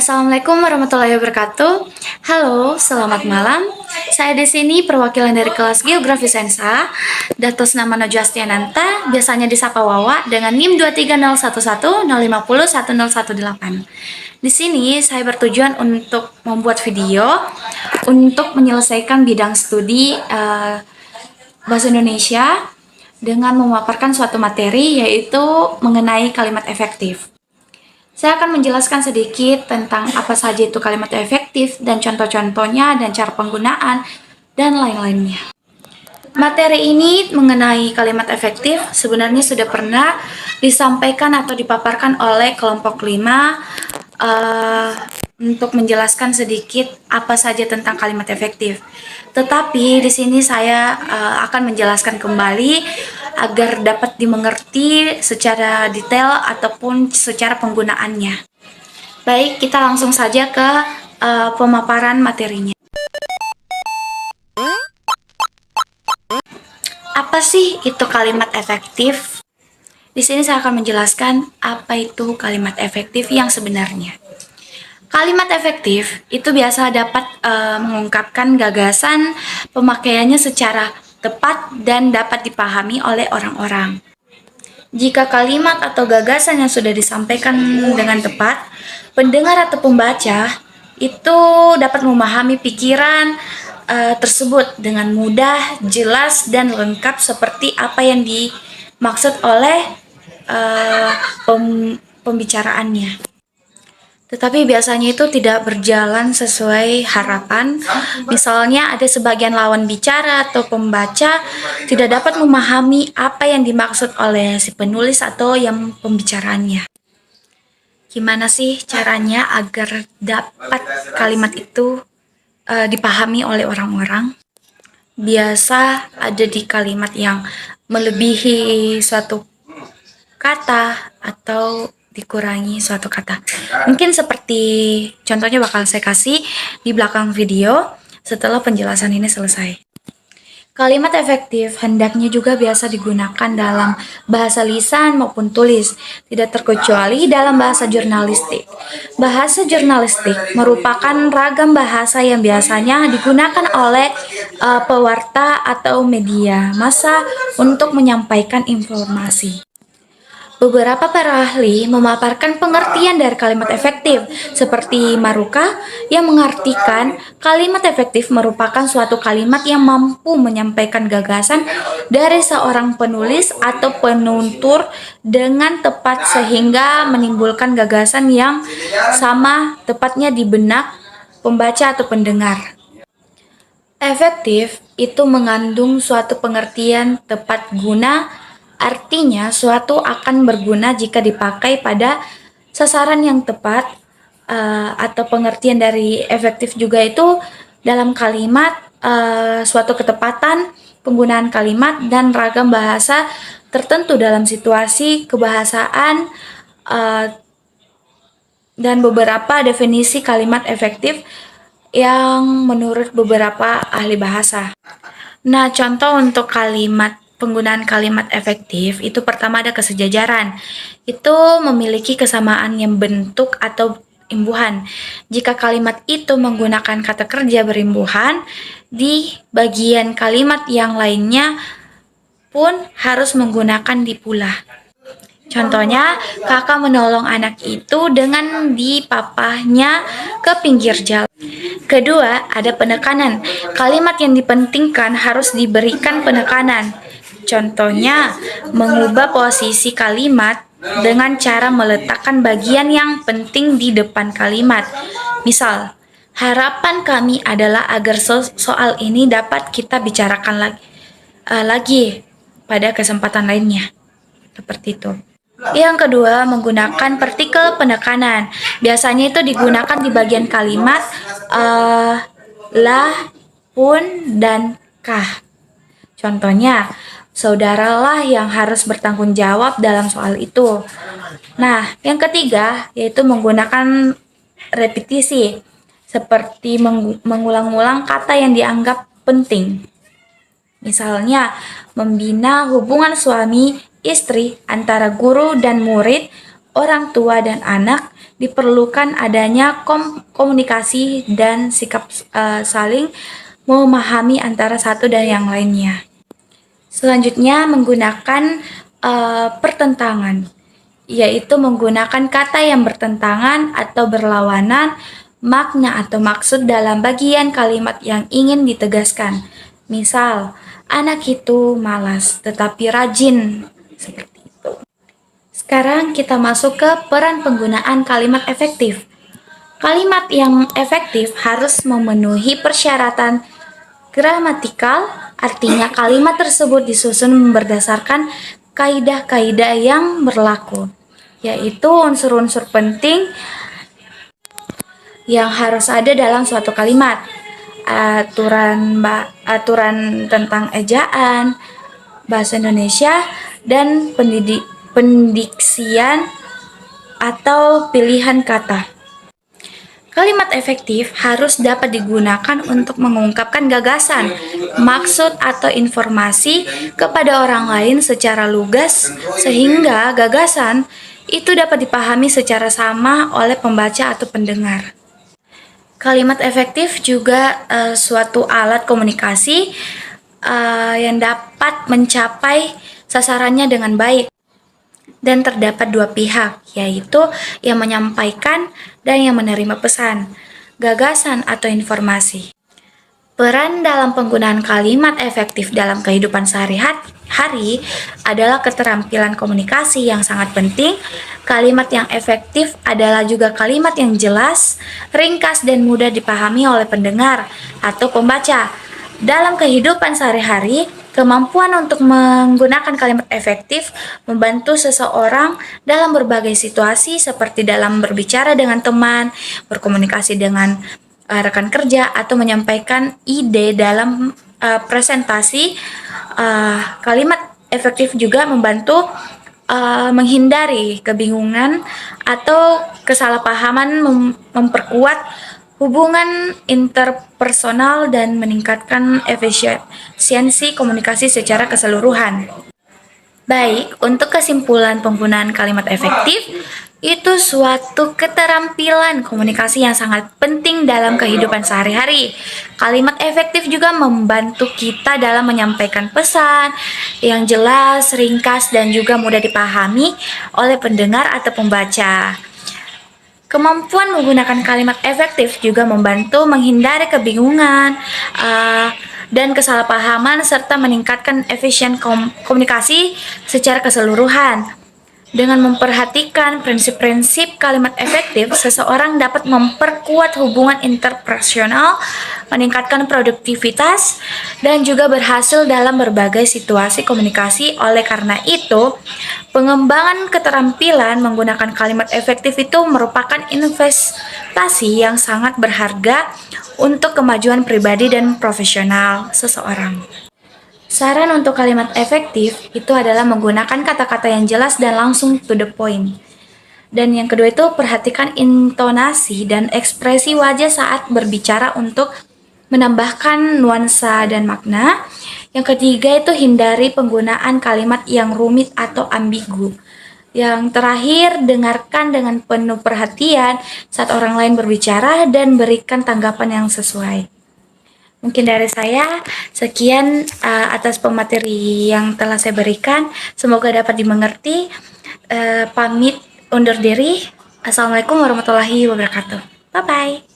Assalamualaikum warahmatullahi wabarakatuh. Halo, selamat malam. Saya di sini perwakilan dari kelas Geografi Sensa. Datos nama Najwa Astiananta, biasanya disapa Wawa dengan NIM 23011050118. Di sini saya bertujuan untuk membuat video untuk menyelesaikan bidang studi bahasa Indonesia dengan memaparkan suatu materi yaitu mengenai kalimat efektif. Saya akan menjelaskan sedikit tentang apa saja itu kalimat efektif dan contoh-contohnya dan cara penggunaan dan lain-lainnya. Materi ini mengenai kalimat efektif sebenarnya sudah pernah disampaikan atau dipaparkan oleh kelompok 5 untuk menjelaskan sedikit apa saja tentang kalimat efektif. Tetapi di sini saya akan menjelaskan kembali agar dapat dimengerti secara detail ataupun secara penggunaannya. Baik, kita langsung saja ke pemaparan materinya. Apa sih itu kalimat efektif? Di sini saya akan menjelaskan apa itu kalimat efektif yang sebenarnya. Kalimat efektif itu biasa dapat mengungkapkan gagasan pemakaiannya secara tepat dan dapat dipahami oleh orang-orang. Jika kalimat atau gagasan yang sudah disampaikan dengan tepat, pendengar atau pembaca itu dapat memahami pikiran tersebut dengan mudah, jelas, dan lengkap seperti apa yang dimaksud oleh pembicaraannya. Tetapi biasanya itu tidak berjalan sesuai harapan. Misalnya ada sebagian lawan bicara atau pembaca tidak dapat memahami apa yang dimaksud oleh si penulis atau yang pembicaraannya. Gimana sih caranya agar dapat kalimat itu dipahami oleh orang-orang? Biasa ada di kalimat yang melebihi suatu kata atau dikurangi suatu kata. Mungkin seperti contohnya bakal saya kasih di belakang video setelah penjelasan ini selesai. Kalimat efektif hendaknya juga biasa digunakan dalam bahasa lisan maupun tulis, tidak terkecuali dalam bahasa jurnalistik. Bahasa jurnalistik merupakan ragam bahasa yang biasanya digunakan oleh pewarta atau media massa untuk menyampaikan informasi. Beberapa para ahli memaparkan pengertian dari kalimat efektif, seperti Maruka yang mengartikan kalimat efektif merupakan suatu kalimat yang mampu menyampaikan gagasan dari seorang penulis atau penutur dengan tepat sehingga menimbulkan gagasan yang sama tepatnya di benak pembaca atau pendengar. Efektif itu mengandung suatu pengertian tepat guna. Artinya, suatu akan berguna jika dipakai pada sasaran yang tepat, atau pengertian dari efektif juga itu dalam kalimat, suatu ketepatan penggunaan kalimat dan ragam bahasa tertentu dalam situasi kebahasaan, dan beberapa definisi kalimat efektif yang menurut beberapa ahli bahasa. Nah, contoh untuk penggunaan kalimat efektif itu pertama ada kesejajaran. Itu memiliki kesamaan yang bentuk atau imbuhan. Jika kalimat itu menggunakan kata kerja berimbuhan, di bagian kalimat yang lainnya pun harus menggunakan di pula. Contohnya, kakak menolong anak itu dengan dipapahnya ke pinggir jalan. Kedua, ada penekanan. Kalimat yang dipentingkan harus diberikan penekanan. Contohnya, mengubah posisi kalimat dengan cara meletakkan bagian yang penting di depan kalimat. Misal, harapan kami adalah agar soal ini dapat kita bicarakan lagi pada kesempatan lainnya. Seperti itu. Yang kedua, menggunakan partikel penekanan. Biasanya itu digunakan di bagian kalimat lah, pun, dan kah. Contohnya, saudaralah yang harus bertanggung jawab dalam soal itu. Nah, yang ketiga yaitu menggunakan repetisi, seperti mengulang-ulang kata yang dianggap penting. Misalnya, membina hubungan suami istri antara guru dan murid orang tua dan anak diperlukan adanya komunikasi dan sikap saling memahami antara satu dan yang lainnya. Selanjutnya menggunakan pertentangan, yaitu menggunakan kata yang bertentangan atau berlawanan makna atau maksud dalam bagian kalimat yang ingin ditegaskan. Misal, anak itu malas tetapi rajin, seperti itu. Sekarang kita masuk ke peran penggunaan kalimat efektif. Kalimat yang efektif harus memenuhi persyaratan gramatikal, artinya kalimat tersebut disusun berdasarkan kaidah-kaidah yang berlaku, yaitu unsur-unsur penting yang harus ada dalam suatu kalimat. Aturan tentang ejaan, bahasa Indonesia, dan pendiksian atau pilihan kata. Kalimat efektif harus dapat digunakan untuk mengungkapkan gagasan, maksud, atau informasi kepada orang lain secara lugas, sehingga gagasan itu dapat dipahami secara sama oleh pembaca atau pendengar. Kalimat efektif juga suatu alat komunikasi yang dapat mencapai sasarannya dengan baik. Dan terdapat dua pihak, yaitu yang menyampaikan dan yang menerima pesan, gagasan atau informasi. Peran dalam penggunaan kalimat efektif dalam kehidupan sehari-hari adalah keterampilan komunikasi yang sangat penting. Kalimat yang efektif adalah juga kalimat yang jelas, ringkas, dan mudah dipahami oleh pendengar atau pembaca. Dalam kehidupan sehari-hari, kemampuan untuk menggunakan kalimat efektif membantu seseorang dalam berbagai situasi seperti dalam berbicara dengan teman, berkomunikasi dengan rekan kerja, atau menyampaikan ide dalam presentasi. Kalimat efektif juga membantu menghindari kebingungan atau kesalahpahaman, memperkuat hubungan interpersonal, dan meningkatkan efisiensi komunikasi secara keseluruhan. Baik, untuk kesimpulan penggunaan kalimat efektif, itu suatu keterampilan komunikasi yang sangat penting dalam kehidupan sehari-hari. Kalimat efektif juga membantu kita dalam menyampaikan pesan yang jelas, ringkas, dan juga mudah dipahami oleh pendengar atau pembaca. Kemampuan menggunakan kalimat efektif juga membantu menghindari kebingungan dan kesalahpahaman serta meningkatkan efisien komunikasi secara keseluruhan. Dengan memperhatikan prinsip-prinsip kalimat efektif, seseorang dapat memperkuat hubungan interpersonal, meningkatkan produktivitas, dan juga berhasil dalam berbagai situasi komunikasi. Oleh karena itu, pengembangan keterampilan menggunakan kalimat efektif itu merupakan investasi yang sangat berharga untuk kemajuan pribadi dan profesional seseorang. Saran untuk kalimat efektif itu adalah menggunakan kata-kata yang jelas dan langsung to the point. Dan yang kedua itu perhatikan intonasi dan ekspresi wajah saat berbicara untuk menambahkan nuansa dan makna. Yang ketiga itu hindari penggunaan kalimat yang rumit atau ambigu. Yang terakhir, dengarkan dengan penuh perhatian saat orang lain berbicara dan berikan tanggapan yang sesuai. Mungkin dari saya, sekian atas pemateri yang telah saya berikan. Semoga dapat dimengerti. Pamit undur diri. Assalamualaikum warahmatullahi wabarakatuh. Bye-bye.